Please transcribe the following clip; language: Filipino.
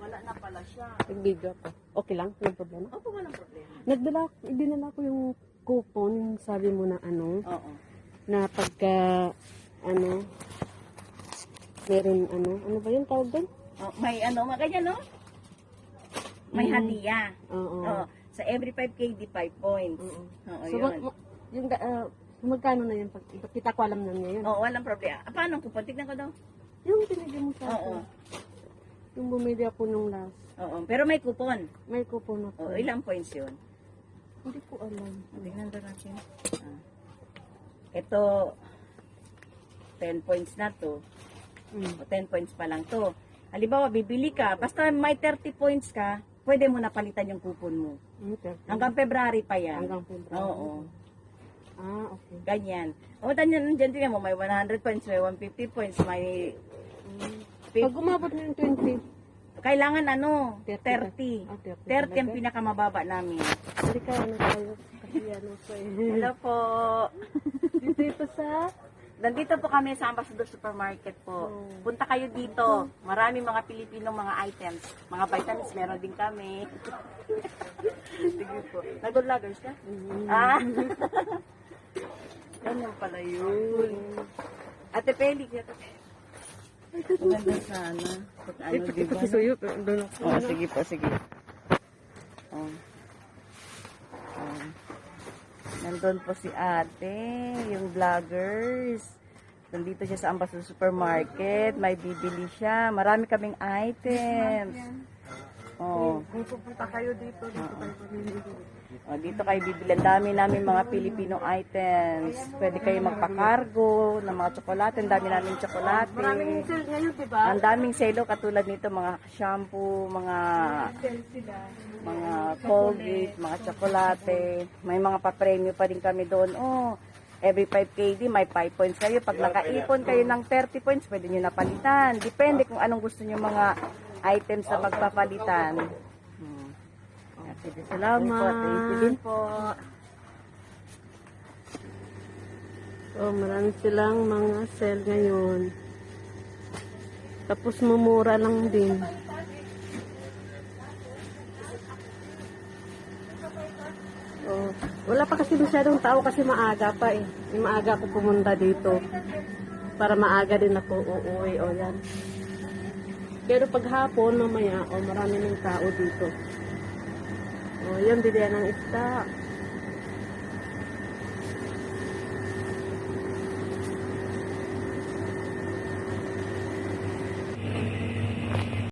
Wala na pala siya. Nag-video ako. Okay lang? Walang problema? Opo, walang problema. Dinala ko yung coupon, yung sabi mo na ano, Oo. na pagka, meron ano ba yung tawag doon? Oh, may ganyan, no? May hadiah. Oo. Oh, sa every 5K, di 5 points. Oo. Oo, So, yun. magkano na yun? Kita ko alam na niya yun. Oo, walang problema. Paano ko? Tignan ko daw. Yung binigyan mo sa Oo. akin. Yung bumili ako nung last. Oo, pero may coupon. May coupon ako. Oo, ilang points yun? Hindi ko alam. Tingnan daw natin. Ito, 10 points na to. O 10 points pa lang to. Halimbawa, bibili ka, basta may 30 points ka, pwede mo na palitan yung coupon mo. Hanggang February pa yan. Hanggang February. Oo. Ah, okay. Ganyan. O, nandiyan tingnan mo, may 100 points, may 150 points, may... Pag umabot na yung 20, Kailangan 30. 30. Ah, 30 ang pinakamababa namin. hindi ka tayo. Kasi Hello po. dito sa... Nandito po kami sa Ambassador Supermarket po. Punta kayo dito. Maraming mga Pilipinong mga items. Mga vitamins, meron din kami. Sige po. Nag-vloggers ka? Ah. Ganun pala yun. Ate Peli, maganda sana. Diba? Kisuyo, pero doon ako. Sige po, sige. Oh. Oh. Nandun po si ate, yung vloggers. Nandito siya sa Ambassador Supermarket. May bibili siya. Marami kaming items. Oh. Kung pupunta kayo dito kayo pamili. Oh, dito kayo bibili. Ang dami namin mga Filipino items. Pwede kayo magpa-cargo ng mga tsokolate. Ang dami namin tsokolate. Maraming sale ngayon, di ba? Ang daming selo katulad nito, mga shampoo, mga Colgate, mga tsokolate. May mga pa-premyo pa rin kami doon. Oh, every 5 KD may 5 points kayo. Pag nakaipon kayo ng 30 points, pwede nyo napalitan. Depende kung anong gusto nyo mga items na pagpapalitan. Sige, Salamat. Thank you din po. So, marami silang mga sale ngayon. Tapos mumura lang din. Oh, wala pa kasi masyadong tao kasi maaga pa eh. Maaga ako pumunta dito. Para maaga din ako uuwi. O yan. Pero pag hapon, mamaya, marami ng tao dito. O, yan, bilihan ng isda.